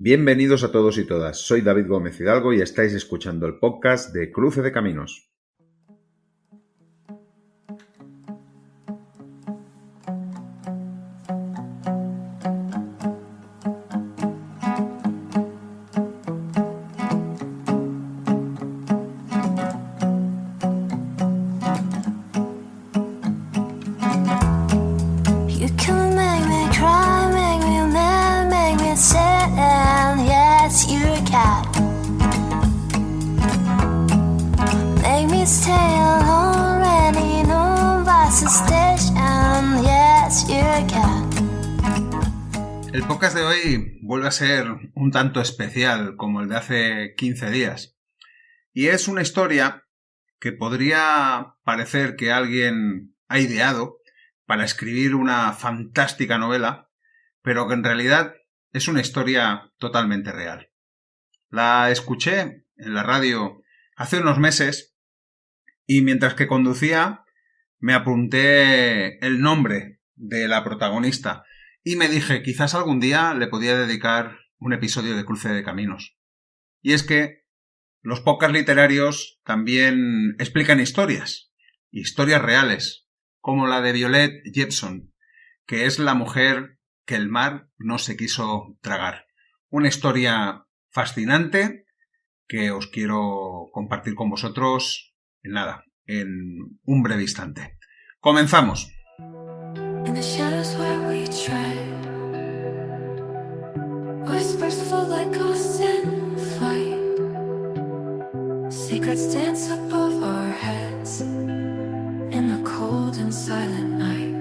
Bienvenidos a todos y todas, soy David Gómez Hidalgo y estáis escuchando el podcast de Cruce de Caminos. El podcast de hoy vuelve a ser un tanto especial como el de hace 15 días. Y es una historia que podría parecer que alguien ha ideado para escribir una fantástica novela, pero que en realidad es una historia totalmente real. La escuché en la radio hace unos meses y mientras que conducía me apunté el nombre de la protagonista y me dije, quizás algún día le podía dedicar un episodio de Cruce de Caminos. Y es que los podcasts literarios también explican historias reales, como la de Violet Jepson, que es la mujer que el mar no se quiso tragar. Una historia fascinante que os quiero compartir con vosotros en un breve instante. ¡Comenzamos! Whispers fall like ghosts in flight. Secrets dance above our heads in the cold and silent night.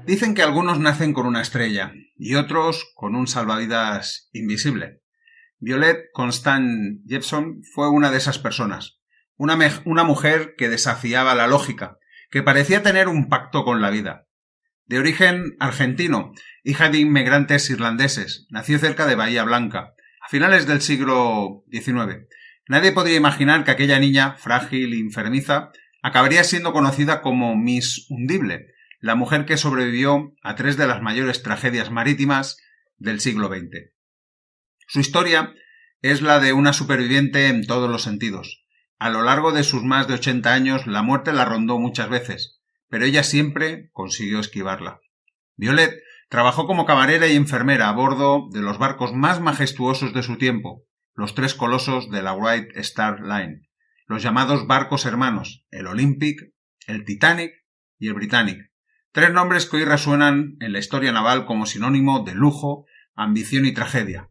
Dicen que algunos nacen con una estrella y otros con un salvavidas invisible. Violet Constance Jepson fue una de esas personas. Una mujer que desafiaba la lógica, que parecía tener un pacto con la vida. De origen argentino, hija de inmigrantes irlandeses, nació cerca de Bahía Blanca, a finales del siglo XIX. Nadie podría imaginar que aquella niña, frágil y enfermiza, acabaría siendo conocida como Miss Hundible, la mujer que sobrevivió a 3 de las mayores tragedias marítimas del siglo XX. Su historia es la de una superviviente en todos los sentidos. A lo largo de sus más de 80 años, la muerte la rondó muchas veces, pero ella siempre consiguió esquivarla. Violet trabajó como camarera y enfermera a bordo de los barcos más majestuosos de su tiempo, los 3 colosos de la White Star Line, los llamados barcos hermanos, el Olympic, el Titanic y el Britannic, 3 nombres que hoy resuenan en la historia naval como sinónimo de lujo, ambición y tragedia.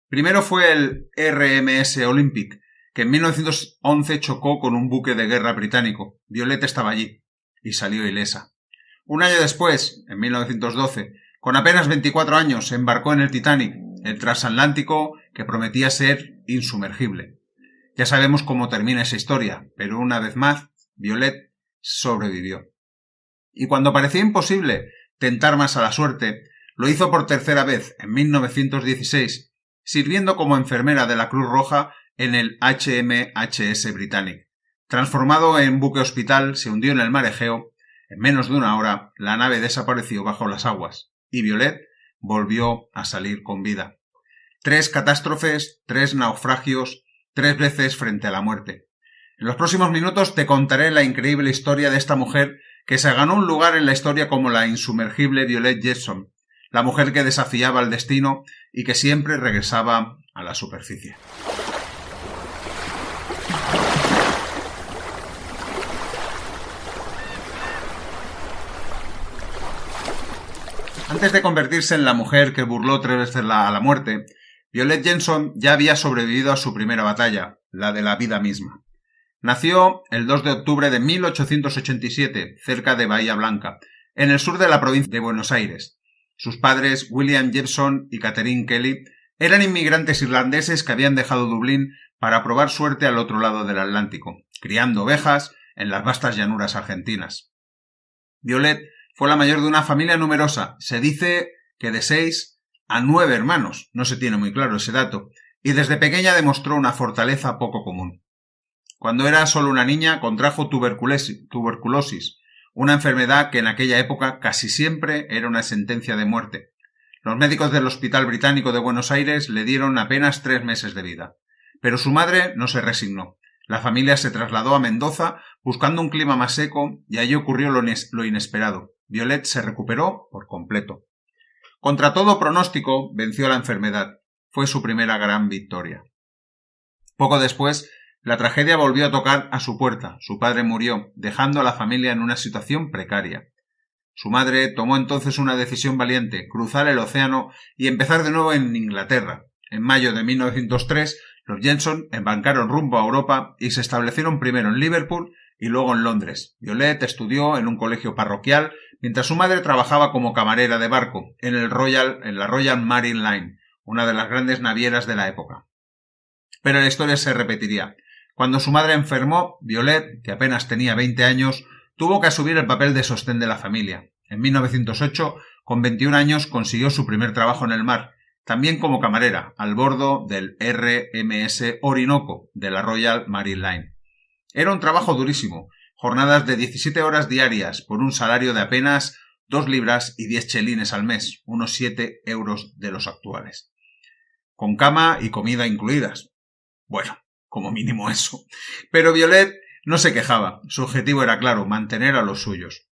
Primero fue el RMS Olympic, que en 1911 chocó con un buque de guerra británico. Violet estaba allí y salió ilesa. Un año después, en 1912, con apenas 24 años, se embarcó en el Titanic, el transatlántico que prometía ser insumergible. Ya sabemos cómo termina esa historia, pero una vez más, Violet sobrevivió. Y cuando parecía imposible tentar más a la suerte, lo hizo por tercera vez, en 1916, sirviendo como enfermera de la Cruz Roja en el HMHS Britannic. Transformado en buque hospital, se hundió en el mar Egeo. En menos de una hora, la nave desapareció bajo las aguas y Violet volvió a salir con vida. 3 catástrofes, 3 naufragios, 3 veces frente a la muerte. En los próximos minutos te contaré la increíble historia de esta mujer que se ganó un lugar en la historia como la insumergible Violet Jepson, la mujer que desafiaba el destino y que siempre regresaba a la superficie. Antes de convertirse en la mujer que burló 3 veces a la muerte, Violet Jepson ya había sobrevivido a su primera batalla, la de la vida misma. Nació el 2 de octubre de 1887, cerca de Bahía Blanca, en el sur de la provincia de Buenos Aires. Sus padres, William Jepson y Catherine Kelly, eran inmigrantes irlandeses que habían dejado Dublín para probar suerte al otro lado del Atlántico, criando ovejas en las vastas llanuras argentinas. Violet fue la mayor de una familia numerosa. Se dice que de 6 a 9 hermanos, no se tiene muy claro ese dato, y desde pequeña demostró una fortaleza poco común. Cuando era solo una niña, contrajo tuberculosis, una enfermedad que en aquella época casi siempre era una sentencia de muerte. Los médicos del Hospital Británico de Buenos Aires le dieron apenas 3 meses de vida. Pero su madre no se resignó. La familia se trasladó a Mendoza buscando un clima más seco y allí ocurrió lo inesperado. Violet se recuperó por completo. Contra todo pronóstico, venció la enfermedad. Fue su primera gran victoria. Poco después, la tragedia volvió a tocar a su puerta. Su padre murió, dejando a la familia en una situación precaria. Su madre tomó entonces una decisión valiente, cruzar el océano y empezar de nuevo en Inglaterra. En mayo de 1903, los Jenson embarcaron rumbo a Europa y se establecieron primero en Liverpool y luego en Londres. Violet estudió en un colegio parroquial mientras su madre trabajaba como camarera de barco en la Royal Marine Line, una de las grandes navieras de la época. Pero la historia se repetiría. Cuando su madre enfermó, Violet, que apenas tenía 20 años, tuvo que asumir el papel de sostén de la familia. En 1908, con 21 años, consiguió su primer trabajo en el mar, también como camarera, al bordo del RMS Orinoco de la Royal Marine Line. Era un trabajo durísimo, jornadas de 17 horas diarias por un salario de apenas 2 libras y 10 chelines al mes, unos 7 euros de los actuales. Con cama y comida incluidas. Bueno, como mínimo eso. Pero Violet no se quejaba. Su objetivo era claro, mantener a los suyos.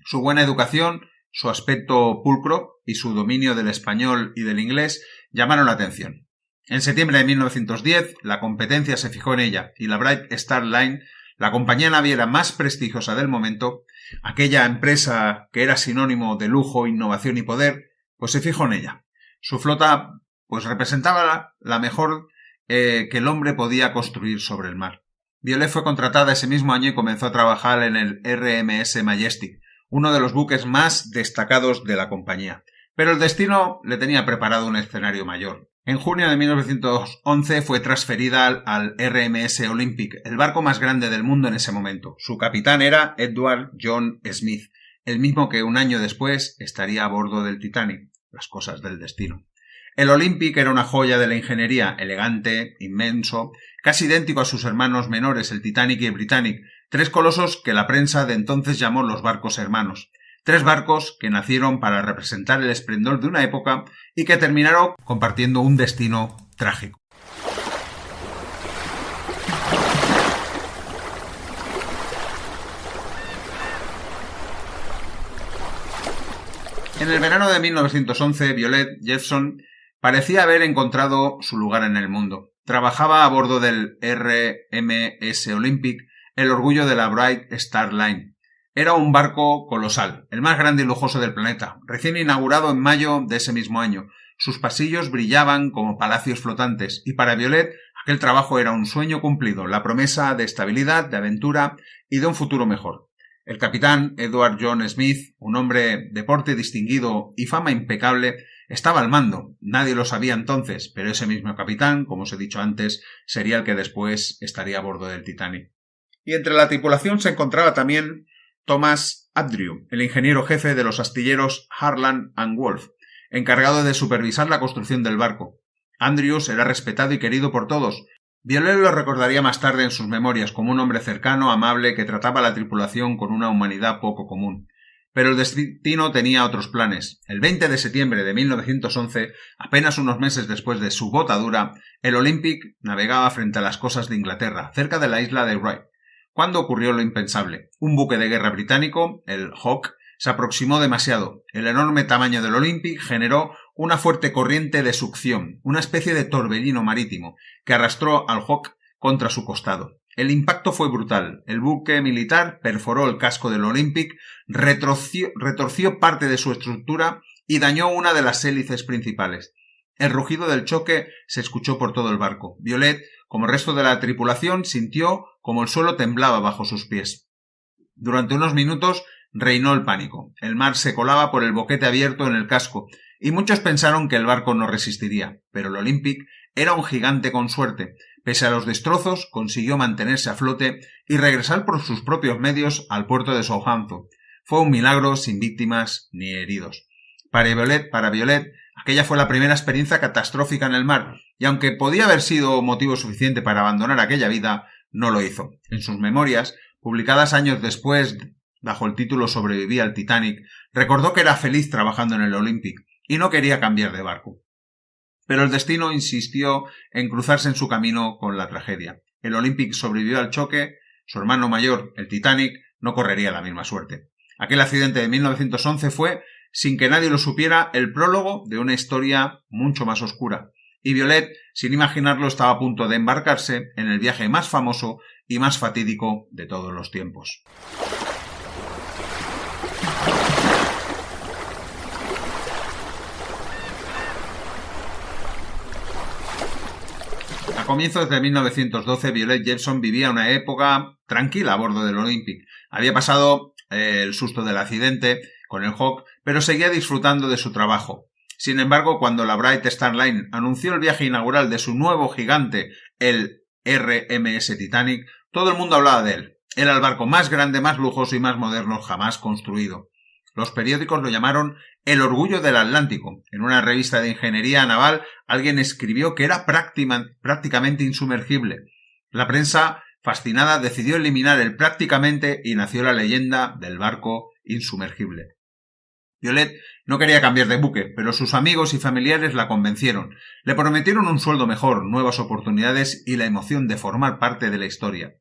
Su buena educación, su aspecto pulcro y su dominio del español y del inglés llamaron la atención. En septiembre de 1910, la competencia se fijó en ella y la Bright Star Line, la compañía naviera más prestigiosa del momento, aquella empresa que era sinónimo de lujo, innovación y poder, pues se fijó en ella. Su flota pues representaba la mejor que el hombre podía construir sobre el mar. Violet fue contratada ese mismo año y comenzó a trabajar en el RMS Majestic, uno de los buques más destacados de la compañía. Pero el destino le tenía preparado un escenario mayor. En junio de 1911 fue transferida al RMS Olympic, el barco más grande del mundo en ese momento. Su capitán era Edward John Smith, el mismo que un año después estaría a bordo del Titanic. Las cosas del destino. El Olympic era una joya de la ingeniería, elegante, inmenso, casi idéntico a sus hermanos menores, el Titanic y el Britannic, 3 colosos que la prensa de entonces llamó los barcos hermanos. 3 barcos que nacieron para representar el esplendor de una época y que terminaron compartiendo un destino trágico. En el verano de 1911, Violet Jeffson parecía haber encontrado su lugar en el mundo. Trabajaba a bordo del RMS Olympic, el orgullo de la Bright Star Line. Era un barco colosal, el más grande y lujoso del planeta, recién inaugurado en mayo de ese mismo año. Sus pasillos brillaban como palacios flotantes y para Violet aquel trabajo era un sueño cumplido, la promesa de estabilidad, de aventura y de un futuro mejor. El capitán Edward John Smith, un hombre de porte distinguido y fama impecable, estaba al mando. Nadie lo sabía entonces, pero ese mismo capitán, como os he dicho antes, sería el que después estaría a bordo del Titanic. Y entre la tripulación se encontraba también Thomas Andrew, el ingeniero jefe de los astilleros Harland & Wolff, encargado de supervisar la construcción del barco. Andrews era respetado y querido por todos. Violet lo recordaría más tarde en sus memorias como un hombre cercano, amable, que trataba a la tripulación con una humanidad poco común. Pero el destino tenía otros planes. El 20 de septiembre de 1911, apenas unos meses después de su botadura, el Olympic navegaba frente a las costas de Inglaterra, cerca de la isla de Wight, cuando ocurrió lo impensable. Un buque de guerra británico, el Hawke, se aproximó demasiado. El enorme tamaño del Olympic generó una fuerte corriente de succión, una especie de torbellino marítimo, que arrastró al Hawke contra su costado. El impacto fue brutal. El buque militar perforó el casco del Olympic, retorció parte de su estructura y dañó una de las hélices principales. El rugido del choque se escuchó por todo el barco. Violet, como el resto de la tripulación, sintió como el suelo temblaba bajo sus pies. Durante unos minutos reinó el pánico. El mar se colaba por el boquete abierto en el casco, y muchos pensaron que el barco no resistiría, pero el Olympic era un gigante con suerte. Pese a los destrozos, consiguió mantenerse a flote y regresar por sus propios medios al puerto de Southampton. Fue un milagro sin víctimas ni heridos. Para Violet, aquella fue la primera experiencia catastrófica en el mar, y aunque podía haber sido motivo suficiente para abandonar aquella vida, no lo hizo. En sus memorias, publicadas años después bajo el título Sobreviví al Titanic, recordó que era feliz trabajando en el Olympic y no quería cambiar de barco. Pero el destino insistió en cruzarse en su camino con la tragedia. El Olympic sobrevivió al choque, su hermano mayor, el Titanic, no correría la misma suerte. Aquel accidente de 1911 fue, sin que nadie lo supiera, el prólogo de una historia mucho más oscura. Y Violet, sin imaginarlo, estaba a punto de embarcarse en el viaje más famoso y más fatídico de todos los tiempos. A comienzos de 1912, Violet Jepson vivía una época tranquila a bordo del Olympic. Había pasado el susto del accidente con el Hawk, pero seguía disfrutando de su trabajo. Sin embargo, cuando la Bright Star Line anunció el viaje inaugural de su nuevo gigante, el RMS Titanic, todo el mundo hablaba de él. Era el barco más grande, más lujoso y más moderno jamás construido. Los periódicos lo llamaron el orgullo del Atlántico. En una revista de ingeniería naval, alguien escribió que era prácticamente insumergible. La prensa, fascinada, decidió eliminar el prácticamente y nació la leyenda del barco insumergible. Violet no quería cambiar de buque, pero sus amigos y familiares la convencieron. Le prometieron un sueldo mejor, nuevas oportunidades y la emoción de formar parte de la historia.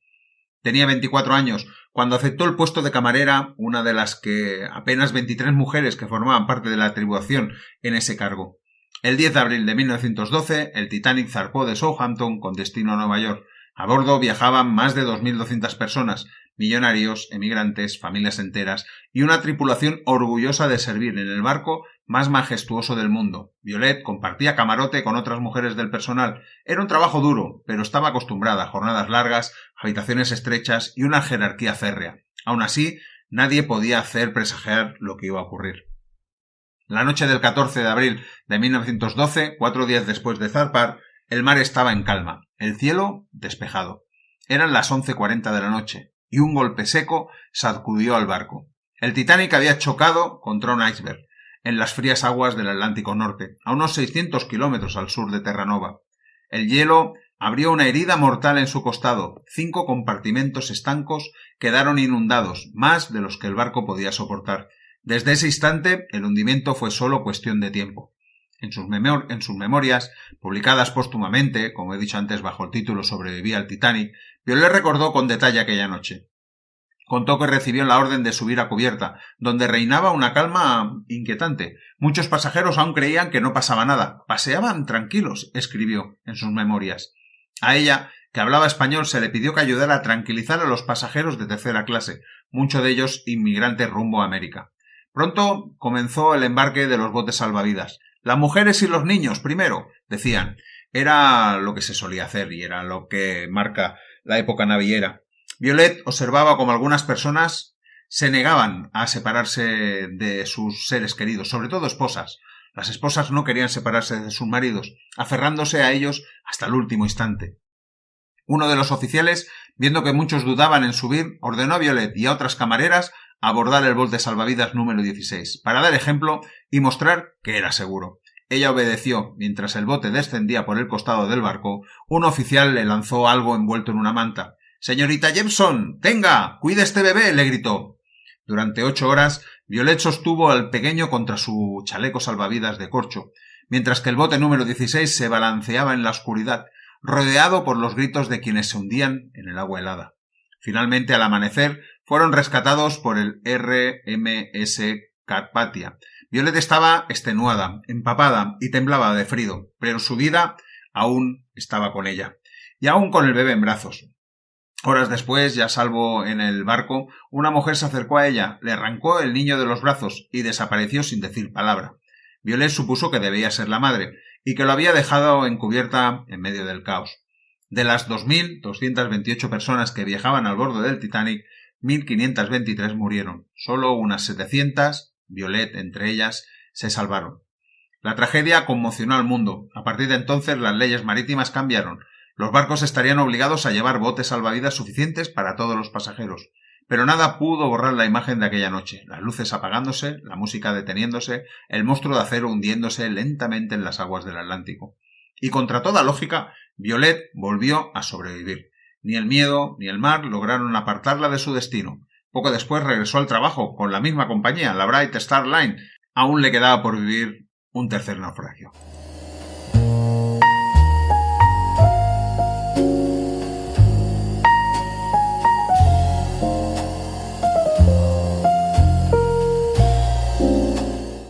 Tenía 24 años cuando aceptó el puesto de camarera, una de las que apenas 23 mujeres que formaban parte de la tripulación en ese cargo. El 10 de abril de 1912, el Titanic zarpó de Southampton con destino a Nueva York. A bordo viajaban más de 2.200 personas, millonarios, emigrantes, familias enteras y una tripulación orgullosa de servir en el barco más majestuoso del mundo. Violet compartía camarote con otras mujeres del personal. Era un trabajo duro, pero estaba acostumbrada a jornadas largas, habitaciones estrechas y una jerarquía férrea. Aún así, nadie podía hacer presagiar lo que iba a ocurrir. La noche del 14 de abril de 1912, 4 días después de zarpar, el mar estaba en calma, el cielo despejado. Eran las 11:40 de la noche, y un golpe seco sacudió al barco. El Titanic había chocado contra un iceberg, en las frías aguas del Atlántico Norte, a unos 600 kilómetros al sur de Terranova. El hielo abrió una herida mortal en su costado. 5 compartimentos estancos quedaron inundados, más de los que el barco podía soportar. Desde ese instante, el hundimiento fue solo cuestión de tiempo. En sus memorias, publicadas póstumamente, como he dicho antes bajo el título Sobreviví al Titanic, Violet recordó con detalle aquella noche. Contó que recibió la orden de subir a cubierta, donde reinaba una calma inquietante. Muchos pasajeros aún creían que no pasaba nada. Paseaban tranquilos, escribió en sus memorias. A ella, que hablaba español, se le pidió que ayudara a tranquilizar a los pasajeros de tercera clase, muchos de ellos inmigrantes rumbo a América. Pronto comenzó el embarque de los botes salvavidas. Las mujeres y los niños primero, decían. Era lo que se solía hacer y era lo que marca la época navillera. Violet observaba como algunas personas se negaban a separarse de sus seres queridos, sobre todo esposas. Las esposas no querían separarse de sus maridos, aferrándose a ellos hasta el último instante. Uno de los oficiales, viendo que muchos dudaban en subir, ordenó a Violet y a otras camareras abordar el bote salvavidas número 16, para dar ejemplo y mostrar que era seguro. Ella obedeció. Mientras el bote descendía por el costado del barco, un oficial le lanzó algo envuelto en una manta. «Señorita Jepson, tenga, cuide este bebé», le gritó. Durante 8 horas, Violet sostuvo al pequeño contra su chaleco salvavidas de corcho, mientras que el bote número 16 se balanceaba en la oscuridad, rodeado por los gritos de quienes se hundían en el agua helada. Finalmente, al amanecer, fueron rescatados por el RMS Carpathia. Violet estaba extenuada, empapada y temblaba de frío, pero su vida aún estaba con ella, y aún con el bebé en brazos. Horas después, ya salvo en el barco, una mujer se acercó a ella, le arrancó el niño de los brazos y desapareció sin decir palabra. Violet supuso que debía ser la madre, y que lo había dejado encubierta en medio del caos. De las 2.228 personas que viajaban al bordo del Titanic, 1.523 murieron. Solo unas 700, Violet entre ellas, se salvaron. La tragedia conmocionó al mundo. A partir de entonces las leyes marítimas cambiaron. Los barcos estarían obligados a llevar botes salvavidas suficientes para todos los pasajeros. Pero nada pudo borrar la imagen de aquella noche. Las luces apagándose, la música deteniéndose, el monstruo de acero hundiéndose lentamente en las aguas del Atlántico. Y contra toda lógica, Violet volvió a sobrevivir. Ni el miedo ni el mar lograron apartarla de su destino. Poco después regresó al trabajo con la misma compañía, la Bright Star Line. Aún le quedaba por vivir un tercer naufragio.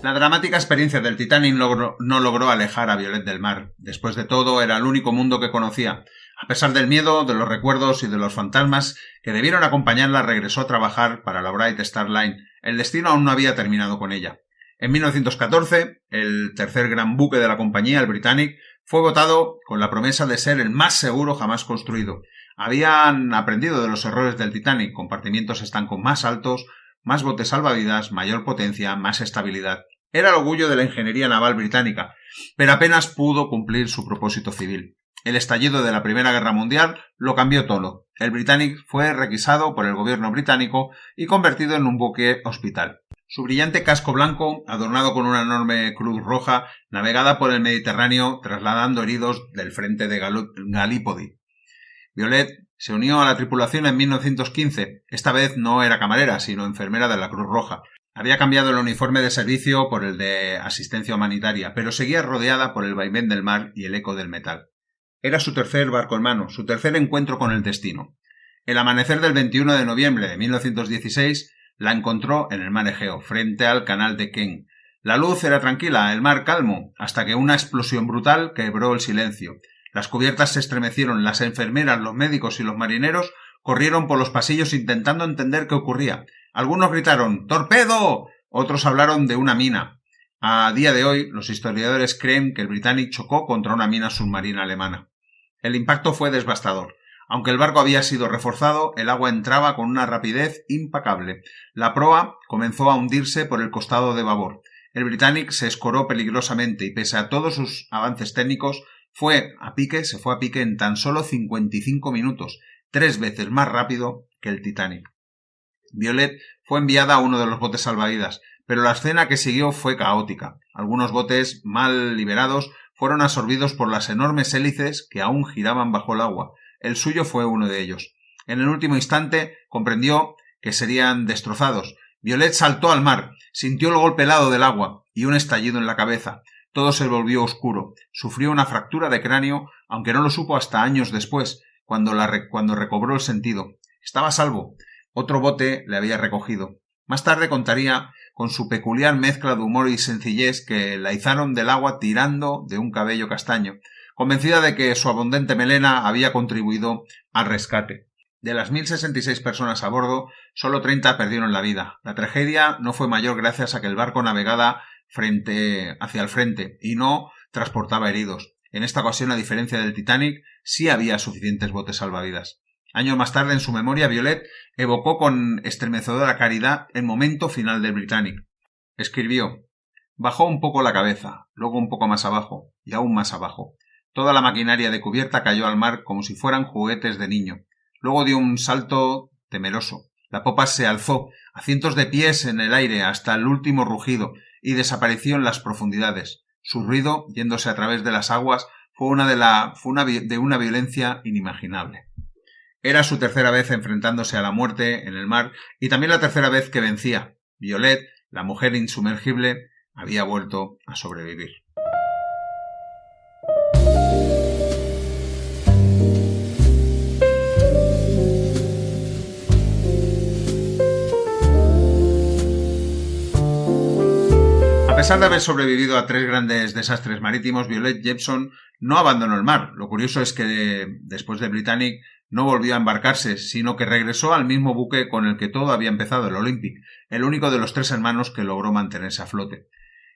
La dramática experiencia del Titanic no logró alejar a Violet del mar. Después de todo, era el único mundo que conocía. A pesar del miedo, de los recuerdos y de los fantasmas que debieron acompañarla, regresó a trabajar para la Bright Star Line. El destino aún no había terminado con ella. En 1914, el tercer gran buque de la compañía, el Britannic, fue votado con la promesa de ser el más seguro jamás construido. Habían aprendido de los errores del Titanic, compartimientos estancos más altos, más botes salvavidas, mayor potencia, más estabilidad. Era el orgullo de la ingeniería naval británica, pero apenas pudo cumplir su propósito civil. El estallido de la Primera Guerra Mundial lo cambió todo. El Britannic fue requisado por el gobierno británico y convertido en un buque hospital. Su brillante casco blanco, adornado con una enorme cruz roja, navegaba por el Mediterráneo trasladando heridos del frente de Galípoli. Violet se unió a la tripulación en 1915. Esta vez no era camarera, sino enfermera de la Cruz Roja. Había cambiado el uniforme de servicio por el de asistencia humanitaria, pero seguía rodeada por el vaivén del mar y el eco del metal. Era su tercer barco en mano, su tercer encuentro con el destino. El amanecer del 21 de noviembre de 1916 la encontró en el mar Egeo, frente al canal de Kent. La luz era tranquila, el mar calmo, hasta que una explosión brutal quebró el silencio. Las cubiertas se estremecieron, las enfermeras, los médicos y los marineros corrieron por los pasillos intentando entender qué ocurría. Algunos gritaron ¡Torpedo!, otros hablaron de una mina. A día de hoy, los historiadores creen que el Britannic chocó contra una mina submarina alemana. El impacto fue devastador. Aunque el barco había sido reforzado, el agua entraba con una rapidez impecable. La proa comenzó a hundirse por el costado de babor. El Britannic se escoró peligrosamente y, pese a todos sus avances técnicos, se fue a pique en tan solo 55 minutos, 3 veces más rápido que el Titanic. Violet fue enviada a uno de los botes salvavidas, pero la escena que siguió fue caótica. Algunos botes mal liberados fueron absorbidos por las enormes hélices que aún giraban bajo el agua. El suyo fue uno de ellos. En el último instante comprendió que serían destrozados. Violet saltó al mar, sintió el golpe helado del agua y un estallido en la cabeza. Todo se volvió oscuro. Sufrió una fractura de cráneo, aunque no lo supo hasta años después, cuando recobró el sentido. Estaba a salvo. Otro bote le había recogido. Más tarde contaría con su peculiar mezcla de humor y sencillez que la izaron del agua tirando de un cabello castaño, convencida de que su abundante melena había contribuido al rescate. De las 1.066 personas a bordo, solo 30 perdieron la vida. La tragedia no fue mayor gracias a que el barco navegaba hacia el frente y no transportaba heridos. En esta ocasión, a diferencia del Titanic, sí había suficientes botes salvavidas. Años más tarde, en su memoria, Violet evocó con estremecedora claridad el momento final del Britannic. Escribió: bajó un poco la cabeza, luego un poco más abajo y aún más abajo. Toda la maquinaria de cubierta cayó al mar como si fueran juguetes de niño. Luego dio un salto temeroso. La popa se alzó a cientos de pies en el aire hasta el último rugido y desapareció en las profundidades. Su ruido, yéndose a través de las aguas, fue de una violencia inimaginable. Era su tercera vez enfrentándose a la muerte en el mar y también la tercera vez que vencía. Violet, la mujer insumergible, había vuelto a sobrevivir. A pesar de haber sobrevivido a 3 grandes desastres marítimos, Violet Jepson no abandonó el mar. Lo curioso es que después de Britannic no volvió a embarcarse, sino que regresó al mismo buque con el que todo había empezado, el Olympic, el único de los 3 hermanos que logró mantenerse a flote.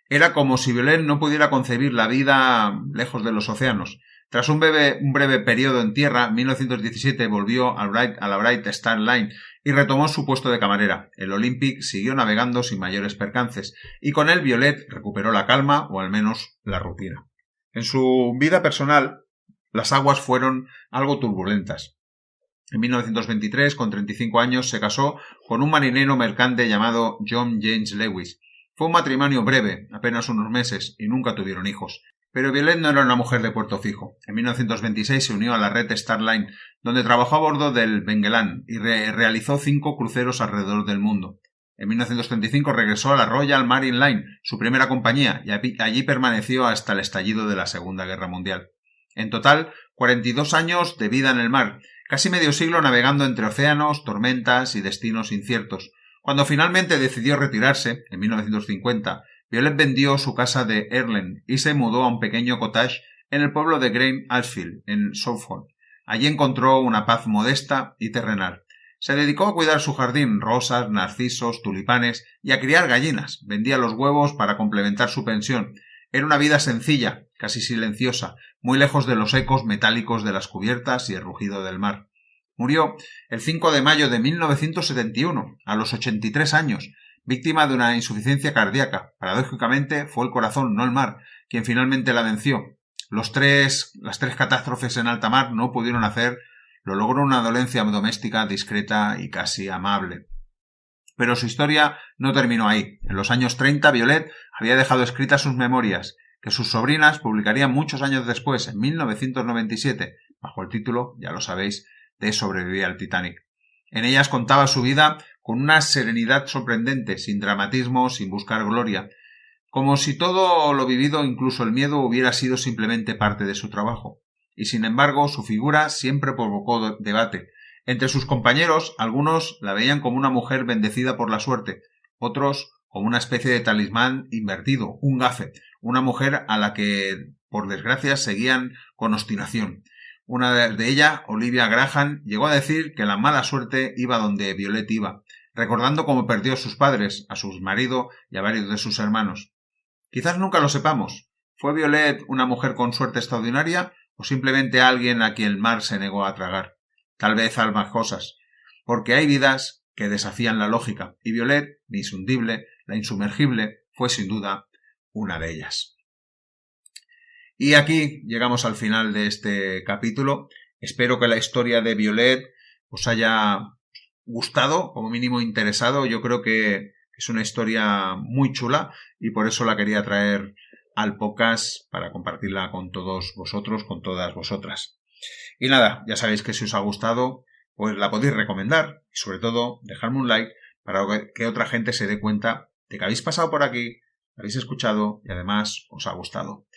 Era como si Violet no pudiera concebir la vida lejos de los océanos. Tras un breve periodo en tierra, en 1917 volvió a la Bright Star Line y retomó su puesto de camarera. El Olympic siguió navegando sin mayores percances, y con él Violet recuperó la calma, o al menos la rutina. En su vida personal, las aguas fueron algo turbulentas. En 1923, con 35 años, se casó con un marinero mercante llamado John James Lewis. Fue un matrimonio breve, apenas unos meses, y nunca tuvieron hijos. Pero Violet no era una mujer de puerto fijo. En 1926 se unió a la red Star Line, donde trabajó a bordo del Benguelán y realizó 5 cruceros alrededor del mundo. En 1935 regresó a la Royal Marine Line, su primera compañía, y allí permaneció hasta el estallido de la Segunda Guerra Mundial. En total, 42 años de vida en el mar, casi medio siglo navegando entre océanos, tormentas y destinos inciertos. Cuando finalmente decidió retirarse, en 1950, Violet vendió su casa de Erlen y se mudó a un pequeño cottage en el pueblo de Great Ashfield, en Suffolk. Allí encontró una paz modesta y terrenal. Se dedicó a cuidar su jardín, rosas, narcisos, tulipanes y a criar gallinas. Vendía los huevos para complementar su pensión. Era una vida sencilla, casi silenciosa, muy lejos de los ecos metálicos de las cubiertas y el rugido del mar. Murió el 5 de mayo de 1971, a los 83 años, víctima de una insuficiencia cardíaca. Paradójicamente, fue el corazón, no el mar, quien finalmente la venció. Las tres catástrofes en alta mar no pudieron hacer. Lo logró una dolencia doméstica discreta y casi amable. Pero su historia no terminó ahí. En los años 30, Violet había dejado escritas sus memorias, que sus sobrinas publicarían muchos años después, en 1997, bajo el título, ya lo sabéis, de Sobrevivir al Titanic. En ellas contaba su vida con una serenidad sorprendente, sin dramatismo, sin buscar gloria, como si todo lo vivido, incluso el miedo, hubiera sido simplemente parte de su trabajo. Y sin embargo, su figura siempre provocó debate. Entre sus compañeros, algunos la veían como una mujer bendecida por la suerte, otros como una especie de talismán invertido, un gafe, una mujer a la que, por desgracia, seguían con obstinación. Una de ellas, Olivia Graham, llegó a decir que la mala suerte iba donde Violet iba, recordando cómo perdió a sus padres, a su marido y a varios de sus hermanos. Quizás nunca lo sepamos. ¿Fue Violet una mujer con suerte extraordinaria o simplemente alguien a quien el mar se negó a tragar? Tal vez ambas cosas, porque hay vidas que desafían la lógica, y Violet, la insondible, la insumergible, fue sin duda una de ellas. Y aquí llegamos al final de este capítulo. Espero que la historia de Violet os haya gustado, como mínimo interesado. Yo creo que es una historia muy chula y por eso la quería traer al podcast para compartirla con todos vosotros, con todas vosotras. Y nada, ya sabéis que si os ha gustado, pues la podéis recomendar y sobre todo dejarme un like para que otra gente se dé cuenta de que habéis pasado por aquí, habéis escuchado y además os ha gustado.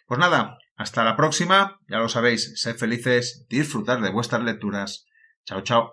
Pues nada, hasta la próxima, ya lo sabéis, sed felices, disfrutar de vuestras lecturas. Chao, chao.